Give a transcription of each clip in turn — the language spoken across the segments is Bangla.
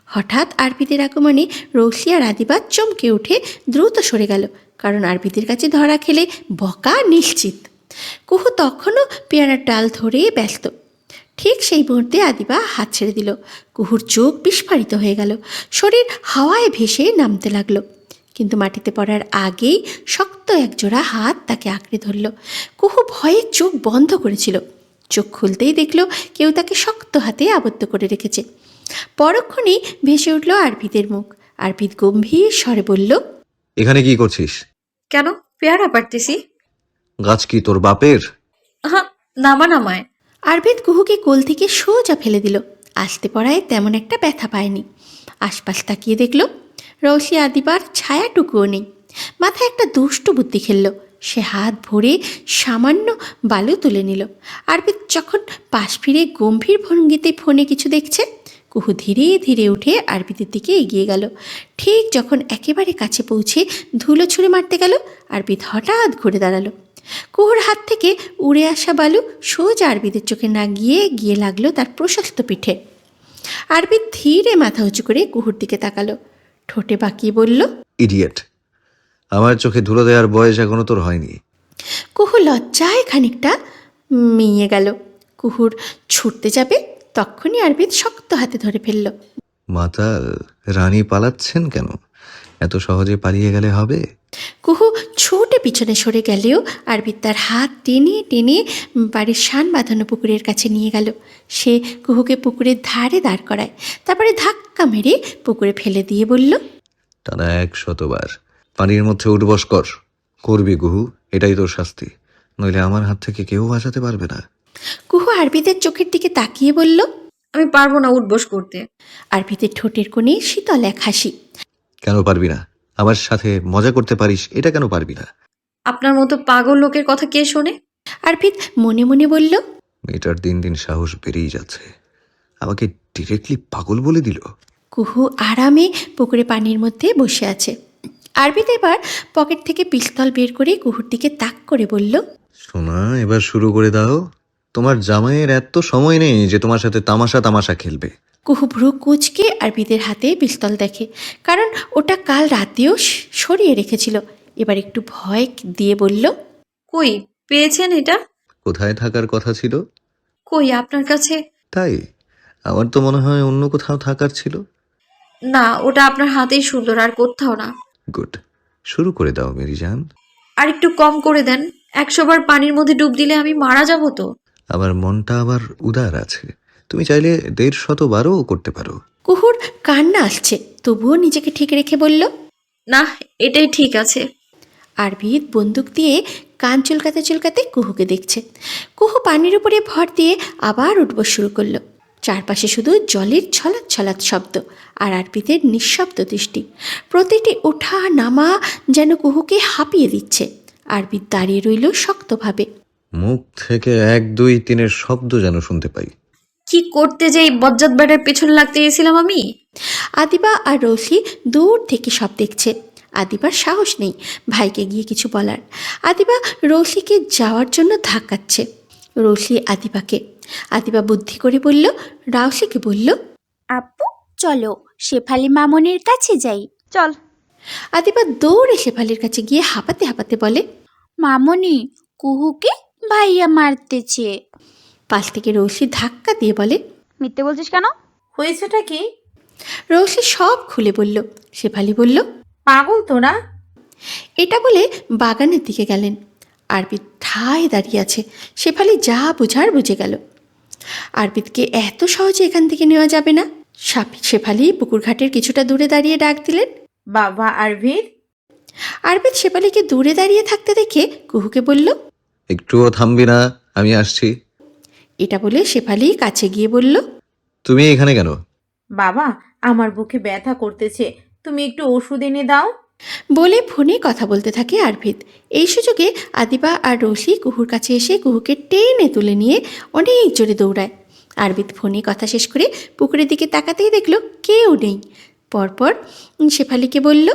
হঠাৎ আরপিদের আগমনে রৌসি আর আদিবা চমকে উঠে দ্রুত সরে গেল, কারণ আরপিদের কাছে ধরা খেলে বকা নিশ্চিত। কুহু তখনও পেয়ারার ডাল ধরে ব্যস্ত। ঠিক সেই মুহূর্তে আদিবা হাত ছেড়ে দিল। কুহুর চোখ বিস্ফারিত হয়ে গেল, শরীর হাওয়ায় ভেসে নামতে লাগলো। কিন্তু মাটিতে পড়ার আগেই শক্ত একজোড়া হাত তাকে আঁকড়ে ধরল। কুহু ভয়ে চোখ বন্ধ করেছিল। চোখ খুলতেই দেখল কেউ তাকে শক্ত হাতে আবদ্ধ করে রেখেছে। পরক্ষণেই ভেসে উঠল আরপিদের মুখ। আরপিদ গম্ভীর স্বরে বলল, এখানে কি করছিস? কেন? পেয়ারা পারতেছি। গাছ কি তোর বাপের? হ্যাঁ, নামা নামায়। আরপিদ কুহুকে কোল থেকে সোজা ফেলে দিল। আসতে পড়ায় তেমন একটা ব্যথা পায়নি। আশপাশ তাকিয়ে দেখল রৌসি আদিবার ছায়াটুকুও নেই। মাথায় একটা দুষ্টু বুদ্ধি খেলল। সে হাত ভরে সামান্য বালু তুলে নিল। আরপিদ যখন পাশ ফিরে গম্ভীর ভঙ্গিতে ফোনে কিছু দেখছে, কুহু ধীরে ধীরে উঠে আরপিদের দিকে এগিয়ে গেল। ঠিক যখন একেবারে কাছে পৌঁছে ধুলো ছুঁড়ে মারতে গেল, আরপিদ হঠাৎ ঘুরে দাঁড়ালো। কুহুর হাত থেকে উড়ে আসা বালু সোজা আরপিদের চোখে না গিয়ে লাগলো তার প্রশস্ত পিঠে। আরপিদ ধীরে মাথা উঁচু করে কুহুর দিকে তাকালো, ঠোঁটে বাঁকিয়ে বলল, ইডিয়েট, আমার চোখে ধুলো দেওয়ার বয়স এখনো তোর হয়নি। কুহু লজ্জায় খানিকটা মিয়ে গেল। কুহুর ছুটতে যাবে, তখনই আরপিদ শক্ত হাতে ধরে ফেলল। মাতাল, রানী পালাচ্ছেন কেন? এত সহজে পালিয়ে গেলে হবে? কুহু ছুটে পিছনে সরে গেলেও আরপিদ তার হাত টেনে টেনে বাড়ির শান বাঁধানো পুকুরের কাছে নিয়ে গেল। সে কুহুকে পুকুরের ধারে দাঁড় করায়, তারপরে ধাক্কা মেরে পুকুরে ফেলে দিয়ে বলল, টানা 100 বার পানির মধ্যে উঠবস কর। করবি গুহু, এটাই তোর শাস্তি, নইলে আমার হাত থেকে কেউ বাঁচাতে পারবে না। কুহু আরপিদের চোখের দিকে তাকিয়ে বলল, আমি পারবো না উঠবস করতে। আরপিদের ঠোঁটের কোণে শীতল এক হাসি। কেন পারবি না? আমার সাথে মজা করতে পারিস, এটা কেন পারবি না? আপনার মতো পাগল লোকের কথা কে শোনে? আরপিদ মনে মনে বলল, মেয়েটার দিন দিন সাহস বেড়েই যাচ্ছে, আমাকে ডিরেক্টলি পাগল বলে দিল। কুহু আরামে পুকুরে পানির মধ্যে বসে আছে। আরপিদ এবার পকেট থেকে পিস্তল বের করে কুহুর দিকে তাক করে বলল, শোনা, এবার শুরু করে দাও। তোমার জামাইয়ের এত সময় নেই যে তোমার সাথে তামাশা তামাশা খেলবে। কুহু ভ্রু কুচকে আরপিদের হাতে পিস্তল দেখে, কারণ ওটা কাল রাতেও সরিয়ে রেখেছিল। এবার একটু ভয় দিয়ে বলল, কই পেয়েছেন এটা? কোথায় থাকার কথা ছিল? কই আপনার কাছে? তাই? আমার তো মনে হয় অন্য কোথাও থাকার ছিল। না, ওটা আপনার হাতেই সুন্দর, আর কোথাও না। গুড, শুরু করে দাও মেরি জান। আর একটু কম করে দেন। 100 বার পানির মধ্যে ডুব দিলে আমি মারা যাবো তো। আমার মনটা আবার উদার আছে, তুমি চাইলে 150 বারও করতে পারো। কুহুর কান্না আসছে, তবুও নিজেকে ঠিক রেখে বলল, না, এটাই ঠিক আছে। আরপিদ বন্দুক দিয়ে কান চুলকাতে চুলকাতে কুহুকে দেখছে। কুহু পানির উপরে ভর দিয়ে আবার উঠবস শুরু করলো। চারপাশে শুধু জলের ছলাৎ ছলাৎ শব্দ আর আরপিদের নিঃশব্দ দৃষ্টি। প্রতিটি ওঠা নামা যেন কুহুকে হাঁপিয়ে দিচ্ছে। আরপিদ দাঁড়িয়ে রইল শক্তভাবে। মুখ থেকে 1, 2, 3 শব্দ যেন শুনতে পাই। কি করতে যে এই বজ্জাত ব্যাটার পেছনে লাগতে গেছিলাম আমি? আদিবা আর রৌসি দূর থেকে সব দেখছে। আদিবার সাহস নেই ভাইকে গিয়ে কিছু বলার। আদিবা রৌসিকে যাওয়ার জন্য ধাক্কাচ্ছে। রৌসি আদিবাকে। আদিবা বুদ্ধি করে বলল, রাউসিকে বলল, আপু চলো শেফালি মামনের কাছে যাই। চল। আদিবা দৌড়ে শেফালির কাছে গিয়ে হাঁপাতে হাঁপাতে বলে, মামনি কুহুকে ভাইয়া মারতেছে। পাশ থেকে রৌসি ধাক্কা দিয়ে বলে, মিথ্যে বলছিস কেন? হয়েছেটা কি? রৌসি সব খুলে বলল। শেফালি বলল, পাগল তোরা? এটা বলে বাগানের দিকে গেলেন। আরপিদ ঠায় দাঁড়িয়ে আছে। শেফালি যা বোঝার বুঝে গেল। আরপিদকে এত সহজে এখান থেকে নেওয়া যাবে না। শেফালি পুকুর ঘাটের কিছুটা দূরে দাঁড়িয়ে ডাক দিলেন, বাবা আরভিদ। আরপিদ শেফালিকে দূরে দাঁড়িয়ে থাকতে দেখে কুহুকে বলল, একটুও থামবি না, আমি আসছি। এটা বলে শেফালি কাছে গিয়ে বলল, তুমি এখানে কেন? বাবা, আমার বুকে ব্যথা করতেছে, তুমি একটু ওষুধ এনে দাও। বলে ফোনে কথা বলতে থাকে আরপিদ। এই সুযোগে আদিবা আর রৌসি কুহুর কাছে এসে কুহুকে টেনে তুলে নিয়ে অনেক জোরে দৌড়ায়। আরপিদ ফোনে কথা শেষ করে পুকুরের দিকে তাকাতেই দেখলো কেউ নেই। পরপর শেফালিকে বলল,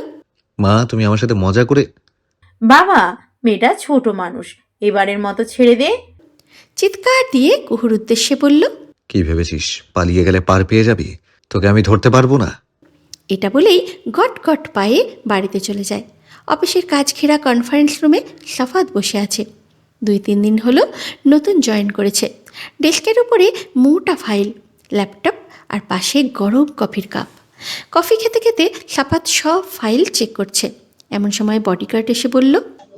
মা, তুমি আমার সাথে মজা করে। বাবা, মেয়েটা ছোট মানুষ, এবারের মতো ছেড়ে দে। চিৎকার দিয়ে কুহুর উদ্দেশ্যে বলল, কি ভেবেছিস পালিয়ে গেলে পার পেয়ে যাবি? তোকে আমি ধরতে পারবো না? এটা বলেই গট গট পায়ে বাড়িতে চলে যায়। অফিসের কাজ ঘেরা কনফারেন্স রুমে সাফাত বসে আছে। 2-3 দিন হলো নতুন জয়েন করেছে। ডেস্কের উপরে মোটা ফাইল, ল্যাপটপ আর পাশে গরম কফির কাপ। কফি খেতে খেতে সাফাত সব ফাইল চেক করছে। এমন সময় বডিগার্ড এসে বলল,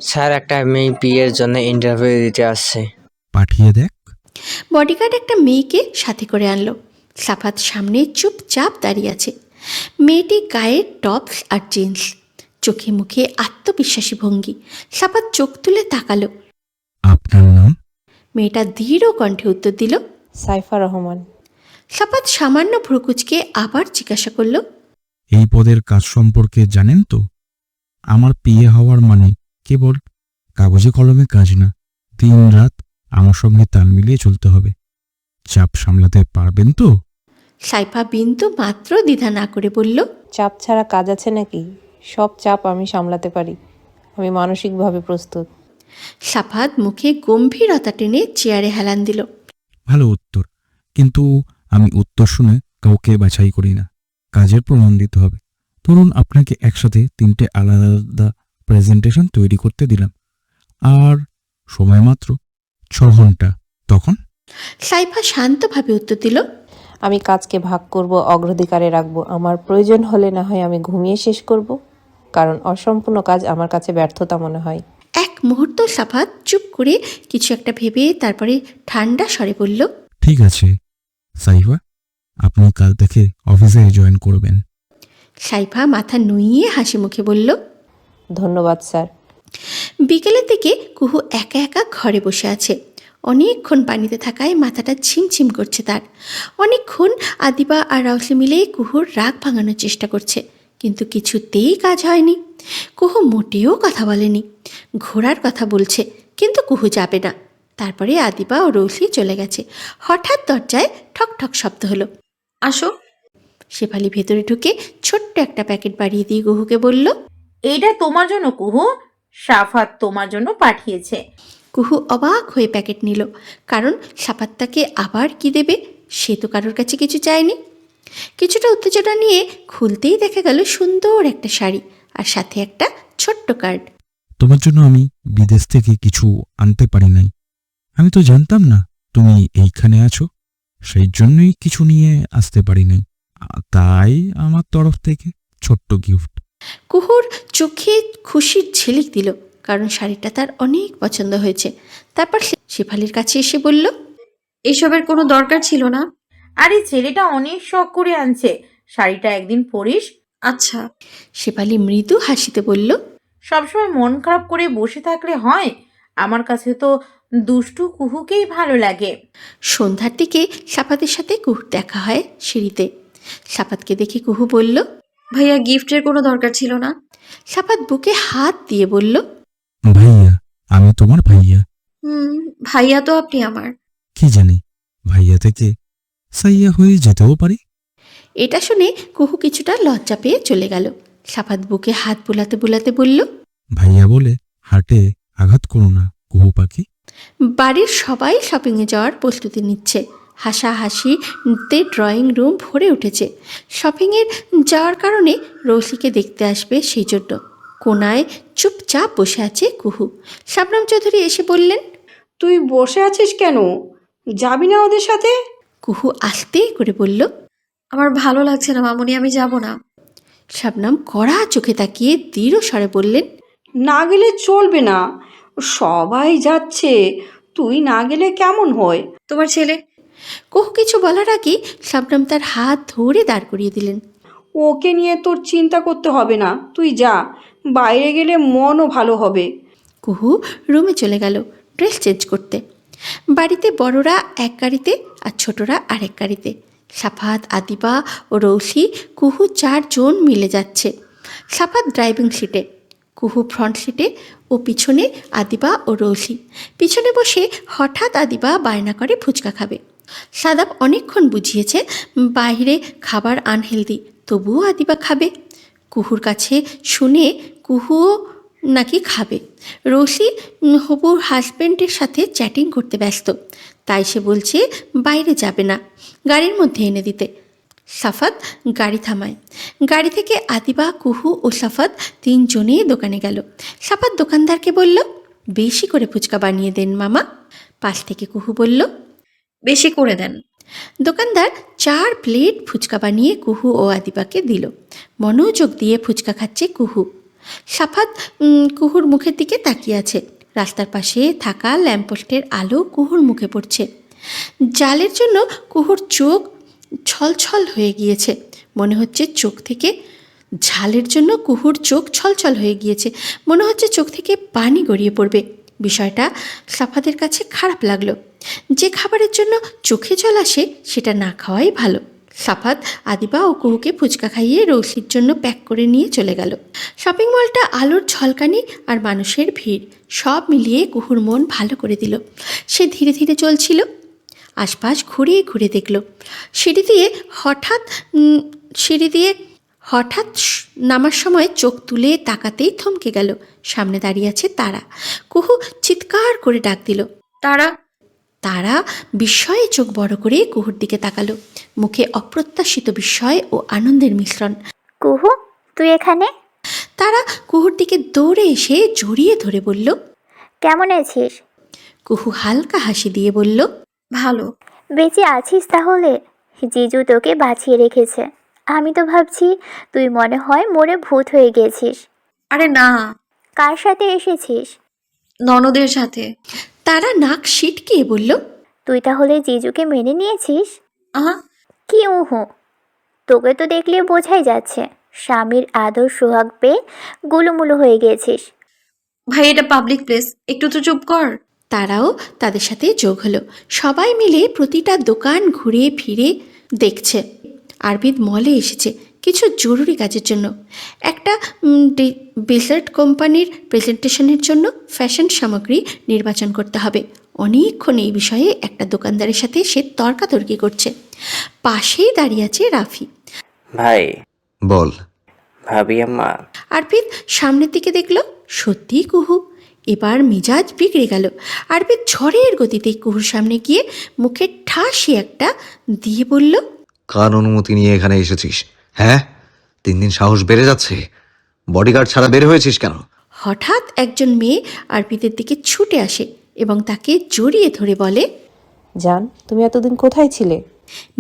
স্যার, একটা মেয়ে বিয়ের জন্য ইন্টারভিউ দিতে আসছে। পাঠিয়ে দেখ। বডিগার্ড একটা মেয়েকে সাথে করে আনলো। সাফাত সামনে চুপচাপ দাঁড়িয়ে আছে। মেয়েটি গায়ে টপস আর জিন্স, চোখে মুখে আত্মবিশ্বাসী ভঙ্গি। সাফাত চোখ তুলে তাকালো। আপনার নাম? মেয়েটা দৃঢ় কণ্ঠে উত্তর দিল, সাইফা রহমান। সাফাত সামান্য ভ্রুকুচকে আবার জিজ্ঞাসা করল, এই পদের কাজ সম্পর্কে জানেন তো? আমার পিএ হওয়ার মানে কেবল কাগজে কলমে কাজ না, দিন রাত আমার সঙ্গে তাল মিলিয়ে চলতে হবে। চাপ সামলাতে পারবেন তো? সাইফা বিন্দু মাত্র দ্বিধা না করে বলল, চাপ ছাড়া কাজ আছে নাকি? সব চাপ আমি সামলাতে পারি। আমি মানসিকভাবে প্রস্তুত। সাফাত মুখে গম্ভীরতা টেনে চেয়ারে হেলান দিল। ভালো উত্তর, কিন্তু আমি উত্তর শুনে কাউকে বাছাই করি না। কাজের প্রমাণ দিতে হবে। ধরুন আপনাকে একসাথে 3টে আলাদা আলাদা প্রেজেন্টেশন তৈরি করতে দিলাম, আর সময় মাত্র 6 ঘন্টা, তখন? সাইফা শান্তভাবে উত্তর দিল, আমি কাজকে ভাগ করব, অগ্রাধিকারে রাখবো। আমার প্রয়োজন হলে না হয় আমি ঘুমিয়ে শেষ করব, কারণ অসম্পূর্ণ কাজ আমার কাছে ব্যর্থতা মনে হয়। এক মুহূর্ত সাফাত চুপ করে কিছু একটা ভেবে তারপরে ঠান্ডা স্বরে বলল, ঠিক আছে সাইফা, আপনি কাল থেকে অফিসে জয়েন করবেন। সাইফা মাথা নুইয়ে হাসি মুখে বলল, ধন্যবাদ স্যার। বিকেলের দিকে কুহু একা একা ঘরে বসে আছে। অনেকক্ষণ পানিতে থাকায় মাথাটা ছিমছিম করছে তার। অনেকক্ষণ আদিবা আর রাউসি মিলে কুহুর রাগ ভাঙানোর চেষ্টা করছে, কিন্তু কিছুতেই কাজ হয়নি। কুহু মোটেও কথা বলেনি। ঘোরার কথা বলছে, কিন্তু কুহু যাবে না। তারপরে আদিবা ও রৌসি চলে গেছে। হঠাৎ দরজায় ঠক ঠক শব্দ হলো। আসো। শেফালি ভেতরে ঢুকে ছোট্ট একটা প্যাকেট বাড়িয়ে দিয়ে কুহুকে বলল, এইটা তোমার জন্য কুহু, সাফাত তোমার জন্য পাঠিয়েছে। কুহু অবাক হয়ে প্যাকেট নিল, কারণ সাফাত তাকে আবার কি দেবে, সে তো কারোর কাছে কিছু চায়নি। কিছুটা উত্তেজনা নিয়ে খুলতেই দেখা গেল সুন্দর একটা শাড়ি আর সাথে একটা ছোট্ট কার্ড। তোমার জন্য আমি বিদেশ থেকে কিছু আনতে পারি নাই। আমি তো জানতাম না তুমি এইখানে আছো, সেই জন্যই কিছু নিয়ে আসতে পারি নাই। তাই আমার তরফ থেকে ছোট্ট গিফট। কুহুর চোখে খুশির ঝিলিক দিল, কারণ শাড়িটা তার অনেক পছন্দ হয়েছে। তারপর সে শেফালির কাছে এসে বলল, এসবের কোনো দরকার ছিল না। আরে ছেলেটা অনেক শখ করে আনছে, শাড়িটা একদিন পরিস। আচ্ছা। শেফালি মৃদু হাসিতে বলল, সবসময় মন খারাপ করে বসে থাকলে হয়? আমার কাছে তো দুষ্টু কুহুকেই ভালো লাগে। সন্ধ্যার দিকে সাফাতের সাথে কুহুর দেখা হয় সিঁড়িতে। সাফাতকে দেখে কুহু বলল, ভাইয়া, গিফটের কোনো দরকার ছিল না। সাফাত বুকে হাত দিয়ে বলল, ভাইয়া, আমি তোমার ভাইয়া। ভাইয়া তো আপনি আমার। কি জানি, ভাইয়া থেকে সাইয়া হয়ে যেতেও পারি। এটা শুনে কুহু কিছুটা লজ্জা পেয়ে চলে গেল। সাফাত বুকে হাত বুলাতে বুলাতে বলল, ভাইয়া বলে হাটে আঘাত করো না কুহু পাখি। বাড়ির সবাই শপিংয়ে যাওয়ার প্রস্তুতি নিচ্ছে। হাসাহাসিতে ড্রয়িং রুম ভরে উঠেছে। শপিংয়ে যাওয়ার কারণে রৌসিকে দেখতে আসবে সেই জন্য। কোনায় চুপচাপ বসে আছে কুহু। শাবনম চৌধুরী এসে বললেন, তুই বসে আছিস কেন? যাবি না ওদের সাথে? কুহু আস্তেই করে বলল, আমার ভালো লাগছে না মামুনি, আমি যাব না। শাবনম কড়া চোখে তাকিয়ে দৃঢ় স্বরে বললেন, না গেলে চলবে না, সবাই যাচ্ছে, তুই না গেলে কেমন হয়? তোমার ছেলে। কুহু কিছু বলার আগে শাবনম তার হাত ধরে দাঁড় করিয়ে দিলেন। ওকে নিয়ে তোর চিন্তা করতে হবে না, তুই যা, বাইরে গেলে মনও ভালো হবে। কুহু রুমে চলে গেল ড্রেস চেঞ্জ করতে। বাড়িতে বড়রা এক গাড়িতে আর ছোটরা আরেক গাড়িতে। সাফাত, আদিবা ও রৌসি, কুহু 4 জন মিলে যাচ্ছে। সাফাত ড্রাইভিং সিটে, কুহু ফ্রন্ট সিটে ও পিছনে আদিবা ও রৌসি। পিছনে বসে হঠাৎ আদিবা বায়না করে ফুচকা খাবে। সাদাব অনেকক্ষণ বুঝিয়েছে বাইরে খাবার আনহেলদি, তবুও আদিবা খাবে। কুহুর কাছে শুনে কুহুও নাকি খাবে। রৌসি হবুর হাজব্যান্ডের সাথে চ্যাটিং করতে ব্যস্ত, তাই সে বলছে বাইরে যাবে না, গাড়ির মধ্যে এনে দিতে। সাফাত গাড়ি থামায়। গাড়ি থেকে আদিবা, কুহু ও সাফাত তিনজনে দোকানে গেল। সাফাত দোকানদারকে বলল, বেশি করে ফুচকা বানিয়ে দেন মামা। পাশ থেকে কুহু বলল, বেশি করে দেন। দোকানদার 4 প্লেট ফুচকা বানিয়ে কুহু ও আদিবাকে দিল। মনোযোগ দিয়ে ফুচকা খাচ্ছে কুহু। সাফাত কুহুর মুখের দিকে তাকিয়ে আছে। রাস্তার পাশে থাকা ল্যাম্পপোস্টের আলো কুহুর মুখে পড়ছে। জালের জন্য কুহুর চোখ ছলছল হয়ে গিয়েছে। মনে হচ্ছে চোখ থেকে ঝালের জন্য কুহুর চোখ ছলছল হয়ে গিয়েছে। মনে হচ্ছে চোখ থেকে পানি গড়িয়ে পড়বে। বিষয়টা সাফাতের কাছে খারাপ লাগলো। যে খাবারের জন্য চোখে জল আসে সেটা না খাওয়াই ভালো। সাফাত আদিবা ও কুহুকে ফুচকা খাইয়ে রৌসির জন্য প্যাক করে নিয়ে চলে গেল। শপিং মলটা আলোর ঝলকানি আর মানুষের ভিড় সব মিলিয়ে কুহুর মন ভালো করে দিল। সে ধীরে ধীরে চলছিল। আশপাশ ঘুরে ঘুরে দেখল। সিঁড়ি দিয়ে হঠাৎ নামার সময় চোখ তুলে তাকাতেই থমকে গেল। সামনে দাঁড়িয়ে আছে তারা। কুহু চিৎকার করে ডাক দিল, তারা। তারা বিস্ময়ে চোখ বড় করে কুহুর দিকে তাকালো। মুখে অপ্রত্যাশিত বিস্ময় ও আনন্দের মিশ্রণ। কুহু, তুই এখানে? তারা কুহুর দিকে দৌড়ে এসে জড়িয়ে ধরে বলল, কেমন আছিস? কুহু হালকা হাসি দিয়ে বলল, ভালো। বেঁচে আছিস তাহলে? জিজু তোকে বাঁচিয়ে রেখেছে। আমি তো ভাবছি তুই মনে হয় মরে ভূত হয়ে গেছিস। আরে না, কার সাথে এসেছিস? ননদের সাথে। তারা নাক সিটকে বলল, তুই তাহলে জিজুকে মেনে নিয়েছিস? আহা, কি উহু, তোকে তো দেখলে বোঝাই যাচ্ছে স্বামীর আদর সোহাগ পেয়ে গুলুমুলু হয়ে গেছিস। ভাই এটা পাবলিক প্লেস, একটু তো চুপ কর। তারাও তাদের সাথে যোগ হলো। সবাই মিলে প্রতিটা দোকান ঘুরে ফিরে দেখছে। আরবিদ মলে এসেছে কিছু জরুরি কাজের জন্য। একটা ডেজার্ট কোম্পানির প্রেজেন্টেশনের জন্য ফ্যাশন সামগ্রী নির্বাচন করতে হবে। অনেকক্ষণ এই বিষয়ে একটা দোকানদারের সাথে সে তর্কাতর্কি করছে। পাশেই দাঁড়িয়ে আছে রাফি। ভাই, বল। ভাবি আম্মা। আরবিদ সামনের দিকে দেখল, সত্যিই কুহু। এবার মিজাজ বিগড়ে গেল। আরবিদ ঝড়ের গতিতে কুহুর সামনে গিয়ে মুখে ঠাসি একটা দিয়ে বলল, কার অনুমতি নিয়ে এখানে এসেছিস? হ্যাঁ, দিন দিন সাহস বেড়ে যাচ্ছে। বডিগার্ড ছাড়া বের হয়েছিস কেন? হঠাৎ একজন মেয়ে আরবিদের দিকে ছুটে আসে এবং তাকে জড়িয়ে ধরে বলে, জান, তুমি এতদিন কোথায় ছিলে?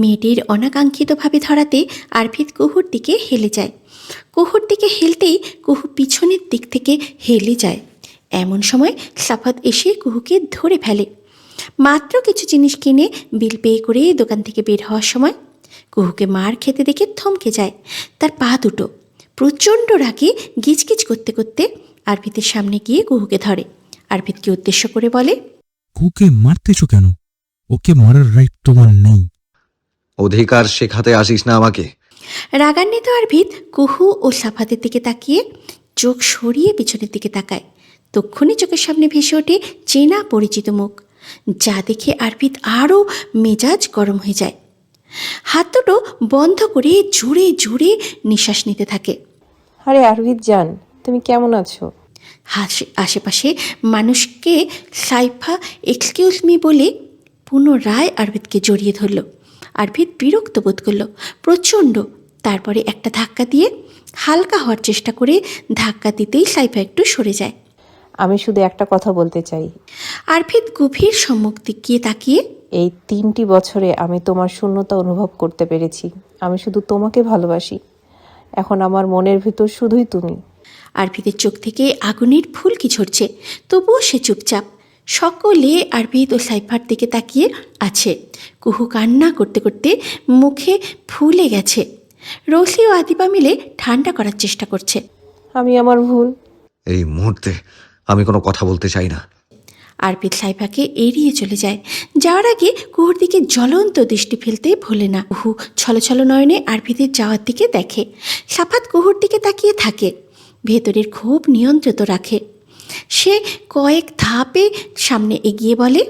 মেয়েটির অনাকাঙ্ক্ষিতভাবে ধরাতে আরবিদ কুহুর দিকে হেলে যায়। কুহুর দিকে হেলতেই কুহু পিছনের দিক থেকে হেলে যায়। এমন সময় সাফাত এসে কুহুকে ধরে ফেলে। মাত্র কিছু জিনিস কিনে বিল পে করে দোকান থেকে বের হওয়ার সময় কুহুকে মার খেতে দেখে থমকে যায়। তার পা দুটো প্রচণ্ড রাগে গিজগিজ করতে করতে আরবিদের সামনে গিয়ে কুহুকে ধরে। আরবিদকে উদ্দেশ্য করে বলে, কুকে মারতেছো কেন? ওকে মারার রাইট তোমার নেই। অধিকার শেখাতে আসিস না আমাকে। রাগান্বিত আরবিদ কুহু ও সাফাতের দিকে তাকিয়ে চোখ সরিয়ে পিছনের দিকে তাকায়। তক্ষুনি চোখের সামনে ভেসে ওঠে চেনা পরিচিত মুখ, যা দেখে আরবিদ আরও মেজাজ গরম হয়ে যায়। হাত দুটো বন্ধ করে জোরে জোরে নিঃশ্বাস নিতে থাকে। আরে আরবিদ জান, তুমি কেমন আছো? আশেপাশে মানুষকে সাইফা এক্সকিউজ মি বলে পুনরায় আরবিদকে জড়িয়ে ধরল। আরবিদ বিরক্ত বোধ করল প্রচণ্ড। তারপরে একটা ধাক্কা দিয়ে হালকা হওয়ার চেষ্টা করে ধাক্কা দিতেই সাইফা একটু সরে যায়। আমি শুধু একটা কথা বলতে চাই। আরবিদ গভীর সম্মুখ দিকে তাকিয়ে, এই 3টি বছরে আমি তোমার শূন্যতা অনুভব করতে পেরেছি। আমি শুধু তোমাকে ভালোবাসি। এখন আমার মনের ভিতর শুধুই তুমি। আরবিদের চোখ থেকে আগুনের ফুলকি ঝরছে, তবুও সে চুপচাপ। সকলে আরবিদ ও সাইফার দিকে তাকিয়ে আছে। কুহু কান্না করতে করতে মুখে ফুলে গেছে। রৌসি ও আদিবা মিলে ঠান্ডা করার চেষ্টা করছে। আমি আমার ভুল। এই মুহূর্তে আমি কোনো কথা বলতে চাই না। আরবিদ সাইফাকে এড়িয়ে চলে যায়। যাওয়ার আগে কুহুর দিকে জ্বলন্ত দৃষ্টি ফেলতে ভোলে না। কুহু ছলছল নয়নে আরবিদের যাওয়ার দিকে দেখে। সাফাত কুহুর দিকে তাকিয়ে থাকে, ভেতরের ক্ষোভ নিয়ন্ত্রিত রাখে। সে কয়েক ধাপে সামনে এগিয়ে বলে,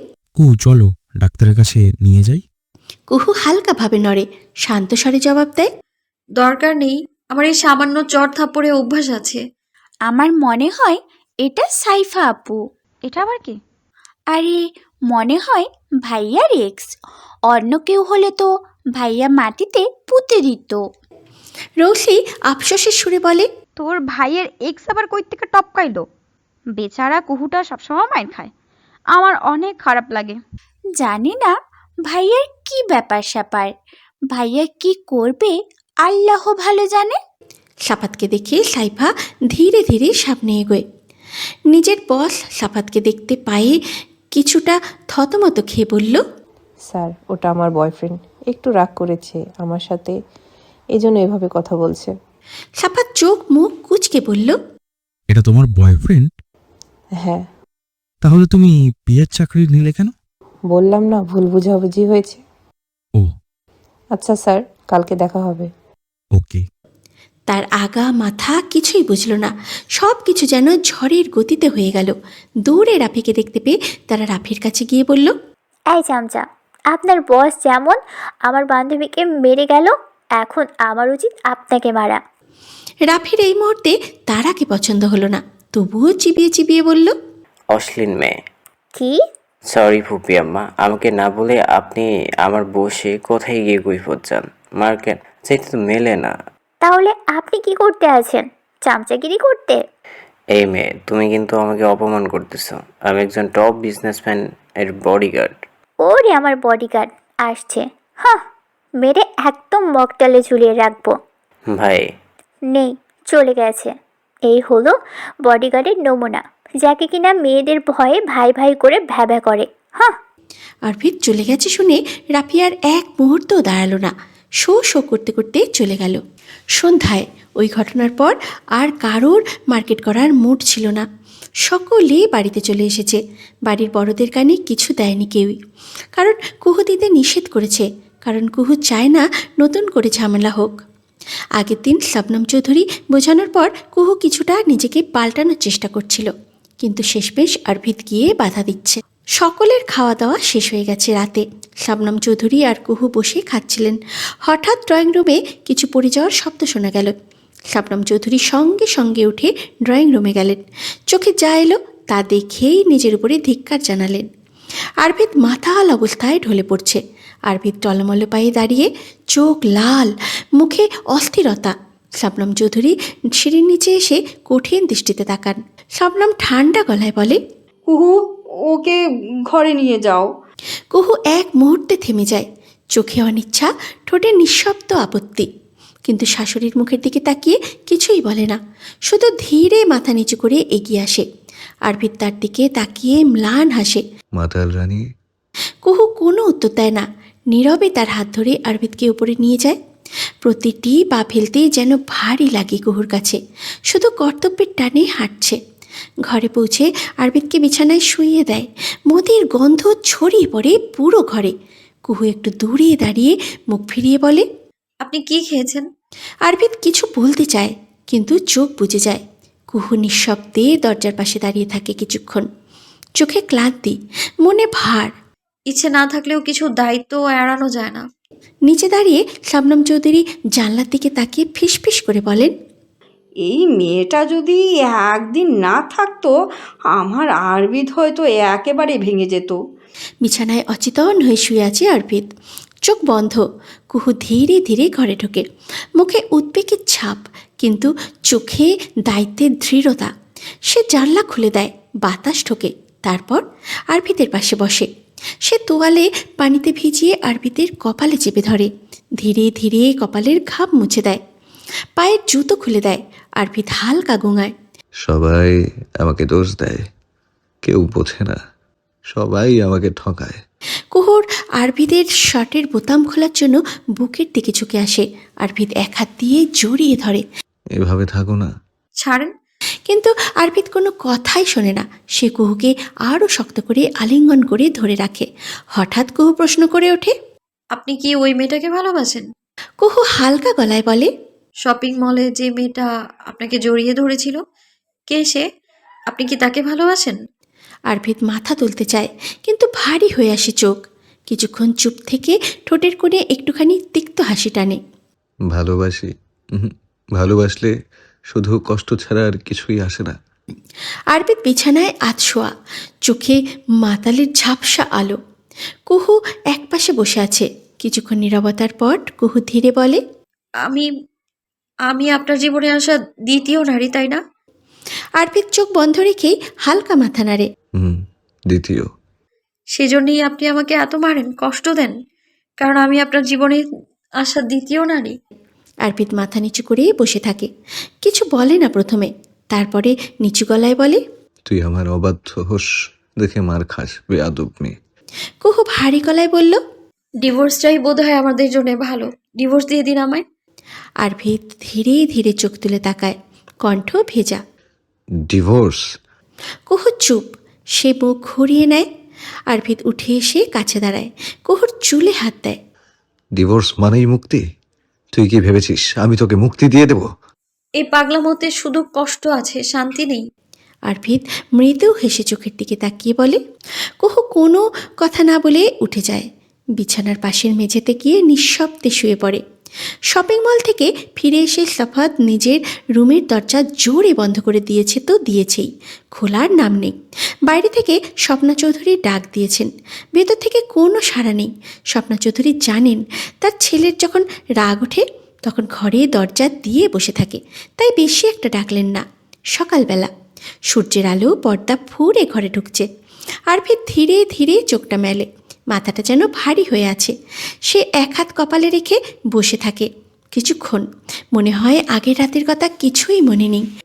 চলো ডাক্তারের কাছে নিয়ে যাই। কুহু হালকাভাবে নড়ে, শান্ত স্বরে জবাব দেয়, দরকার নেই, আমার এই সামান্য চড় থাপ্পড়ে অভ্যাস আছে। আমার মনে হয় এটা সাইফা আপু। এটা আবার কি? আরে মনে হয় ভাইয়ার এক্স। অন্য কেউ হলে তো ভাইয়া মাটিতে পুঁতে দিত। রৌশি আফসোসের সুরে বলে, তোর ভাইয়ের এক্স আবার কই থেকে টপকাইলো? বেচারা কুহুটা সবসময় মাইর খায়, আমার অনেক খারাপ লাগে। জানি না ভাইয়ার কি ব্যাপার স্যাপার, ভাইয়া কি করবে আল্লাহ ভালো জানে। সাফাতকে দেখে সাইফা ধীরে ধীরে সামনে এগোয়। নিজের বস সাফাতকে দেখতে পায়ে কিছুটা থতমত খেয়ে বলল, স্যার ওটা আমার বয়ফ্রেন্ড, একটু রাগ করেছে আমার সাথে, এই জন্য এভাবে কথা বলছে। সাফাত চোখ মুখ কুঁচকে বলল, এটা তোমার বয়ফ্রেন্ড? হ্যাঁ। তাহলে তুমি পিএর চাকরি নিলে কেন? বললাম না ভুল বুঝাবুঝি হয়েছে। ও আচ্ছা স্যার, কালকে দেখা হবে। ওকে। তার আগা মাথা কিছুই বুঝল না, সব কিছু যেন ঝড়ের গতিতে হয়ে গেল। দৌড়ে রাফিকে দেখতে পেয়ে তারা রাফির কাছে গিয়ে বলল, এই চামচা, আপনার বস যেমন আমার বান্ধবীকে মেরে গেল, এখন আমার উচিত আপনাকে মারা। রাফির এই মুহূর্তে তারাকে পছন্দ হলো না, তবুও চিবিয়ে চিবিয়ে বলল, অশ্লীল মেয়ে। কি? সরি ফুপি আম্মা, আমাকে না বলে আপনি আমার বসে কোথায় গিয়ে কৈফত যান? মার্কেট যেতে তো মেলে না। তাহলে আপনি কি করতে আছেন? চামচাগিরি করতে? এই মেয়ে, তুমি কিন্তু আমাকে অপমান করতেছো। আমি একজন টপ বিজনেসম্যান এর বডিগার্ড। ওরে আমার বডিগার্ড আসছে, হ্যাঁ, মেরে একদম মকটালে ঝুলিয়ে রাখবো। ভাই নেই, চলে গেছে। এই হলো বডিগার্ডের নমুনা, যাকে কিনা মেয়েদের ভয়ে ভাই ভাই করে ভ্যাভা করে। হ্যাঁ। আরভিদ চলে গেছে শুনে রাফি আর এক মুহূর্তও দাঁড়ালো না, শো শো করতে করতে চলে গেল। সন্ধ্যায় ওই ঘটনার পর আর কারোর মার্কেট করার মুড ছিল না। সকলে বাড়িতে চলে এসেছে। বাড়ির বড়দের কানে কিছু দেয়নি কেউই, কারণ কুহু দিতে নিষেধ করেছে, কারণ কুহু চায় না নতুন করে ঝামেলা হোক। আগের দিন শবনম চৌধুরী বোঝানোর পর কুহু কিছুটা নিজেকে পাল্টানোর চেষ্টা করছিল, কিন্তু শেষমেশ আরভিদ গিয়ে বাধা দিচ্ছে। সকলের খাওয়া দাওয়া শেষ হয়ে গেছে রাতে। শবনম চৌধুরী আর কুহু বসে খাচ্ছিলেন। হঠাৎ ড্রয়িং রুমে কিছু পড়ে যাওয়ার শব্দ শোনা গেল। শবনম চৌধুরী সঙ্গে সঙ্গে উঠে ড্রয়িং রুমে গেলেন। চোখে যা এলো তা দেখেই নিজের উপরে ধিক্কার জানালেন। আরভিদ মাথাহাল অবস্থায় ঢলে পড়ছে। আরভিদ টলমল পায়ে দাঁড়িয়ে, চোখ লাল, মুখে অস্থিরতা। শবনম চৌধুরী সিঁড়ির নিচে এসে কঠিন দৃষ্টিতে তাকান। শবনম ঠান্ডা গলায় বলে, কুহু, ওকে ঘরে নিয়ে যাও। কুহু এক মুহূর্তে থেমে যায়, চোখে অনিচ্ছা, ঠোঁটে নিঃশব্দ আপত্তি, কিন্তু শাশুড়ির মুখের দিকে তাকিয়ে কিছুই বলে না, শুধু ধীরে মাথা নিচু করে এগিয়ে আসে। আরভিদ তার দিকে তাকিয়ে ম্লান হাসে। মাতাল রানী। কুহু কোনো উত্তর দেয় না, নীরবে তার হাত ধরে আরভিদকে উপরে নিয়ে যায়। প্রতিটি পা ফেলতেই যেন ভারী লাগে কুহুর কাছে, শুধু কর্তব্যের টানে হাঁটছে। ঘরে পৌঁছে আরভিদকে বিছানায় শুইয়ে দেয়। মদের গন্ধ ছড়িয়ে পড়ে পুরো ঘরে। কুহু একটু দূরে দাঁড়িয়ে মুখ ফিরিয়ে বলে, আপনি কি খেয়েছেন? আরভিদ কিছু বলতে চায়, কিন্তু চোখ বুজে যায়। কুহু নিঃশব্দে দরজার পাশে দাঁড়িয়ে থাকে কিছুক্ষণ, চোখে ক্লান্তি, মনে ভার। ইচ্ছে না থাকলেও কিছু দায়িত্ব এড়ানো যায় না। নিচে দাঁড়িয়ে শবনম চৌধুরী জানলার দিকে তাকিয়ে ফিসফিস করে বলেন, এই মেয়েটা যদি একদিন না থাকতো, আমার আরবিদ হয়তো একেবারে ভেঙে যেত। বিছানায় অচেতন হয়ে শুয়ে আছে আরভিদ, চোখ বন্ধ। কুহু ধীরে ধীরে ঘরে ঢোকে, মুখে উদ্বেগের ছাপ, কিন্তু চোখে দায়িত্বের দৃঢ়তা। সে জানলা খুলে দেয়, বাতাস ঢোকে, তারপর আরভিদের পাশে বসে। সে তোয়ালে পানিতে ভিজিয়ে আরভিদের কপালে চেপে ধরে, ধীরে ধীরে কপালের ঘাম মুছে দেয়, পায়ের জুতো খুলে দেয়। আরভিদ হালকা গোঙায়। সবাই আমাকে দোষ দেয়, কেউ বোঝে না, সবাই আমাকে ঠকায়। কুহুর আরভিদের শার্টের বোতাম খোলার জন্য বুকের দিকে ঝুঁকে আসে। আরভিদ এক হাত দিয়ে জড়িয়ে ধরে। এভাবে থাকো না। ছাড়েন। কিন্তু আরভিদ কোনো কথাই শোনে না। সে কুহুকে আরও শক্ত করে আলিঙ্গন করে ধরে রাখে। হঠাৎ কুহু প্রশ্ন করে ওঠে, আপনি কি ওই মেয়েটাকে ভালোবাসেন? কুহু হালকা গলায় বলে, শপিং মলে যে মেয়েটা আপনাকে জড়িয়ে ধরেছিল, কে সে? আপনি কি তাকে ভালোবাসেন? আরভিদ মাথা তুলতে চায়, কিন্তু ভারী হয়ে আসে চোখ। কিছুক্ষণ চুপ থেকে ঠোঁটের কোণে একটুখানি তিক্ত হাসি টানে। ভালোবাসি? ভালোবাসলে শুধু কষ্ট ছাড়া আর কিছুই আসে না। আরভিদ বিছানায় আধশোয়া, চোখে মাতালের ঝাপসা আলো। কুহু একপাশে বসে আছে, কিছুক্ষণ নীরবতার পর কুহু ধীরে বলে, আমি আমি আপনার জীবনে আসা দ্বিতীয় নারী, তাই না? আরভির চোখ বন্ধ রেখেই হালকা মাথা নাড়ে। দ্বিতীয়। সেজন্যই আপনি আমাকে এত মারেন, কষ্ট দেন, কারণ আমি আপনার জীবনে আসা দ্বিতীয় নারী। আরভিত মাথা নিচু করে বসে থাকে, কিছু বলে না প্রথমে, তারপরে নিচু গলায় বলে, তুই আমার অবাধ্য হোস দেখে মার খাস বেয়াদব মেয়ে। কুহু ভারী গলায় বলল, ডিভোর্সটাই বোধ হয় আমাদের জন্য ভালো। ডিভোর্স দিয়ে দিন আমায়। আরভিত ধীরে ধীরে চোখ তুলে তাকায়, কণ্ঠ ভেজা। ডিভোর্স? কুহু চুপ, সে মুখ ঘুরিয়ে নেয়। আরভিত উঠে এসে কাছে দাঁড়ায়, কুহুর চুলে হাত দেয়। ডিভোর্স মানেই মুক্তি? তুই কি ভেবেছিস আমি তোকে মুক্তি দিয়ে দেব? এই পাগলামোতে শুধু কষ্ট আছে, শান্তি নেই। আরভিত মৃদু হেসে চোখের দিকে তাকিয়ে বলে। কুহু কোনো কথা না বলে উঠে যায়, বিছানার পাশের মেঝেতে গিয়ে নিঃশব্দে শুয়ে পড়ে। শপিং মল থেকে ফিরে এসে সাফাত নিজের রুমের দরজা জোরে বন্ধ করে দিয়েছে তো দিয়েছেই, খোলার নাম নেই। বাইরে থেকে স্বপ্না চৌধুরী ডাক দিয়েছেন, ভেতর থেকে কোনো সাড়া নেই। স্বপ্না চৌধুরী জানেন তার ছেলের যখন রাগ ওঠে তখন ঘরে দরজা দিয়ে বসে থাকে, তাই বেশি একটা ডাকলেন না। সকালবেলা সূর্যের আলো পর্দা ফুঁড়ে ঘরে ঢুকছে। আরভিত ধীরে ধীরে চোখটা মেলে, মাথাটা যেন ভারী হয়ে আছে। সে এক হাত কপালে রেখে বসে থাকে কিছুক্ষণ, মনে হয় আগের রাতের কথা কিছুই মনে নেই।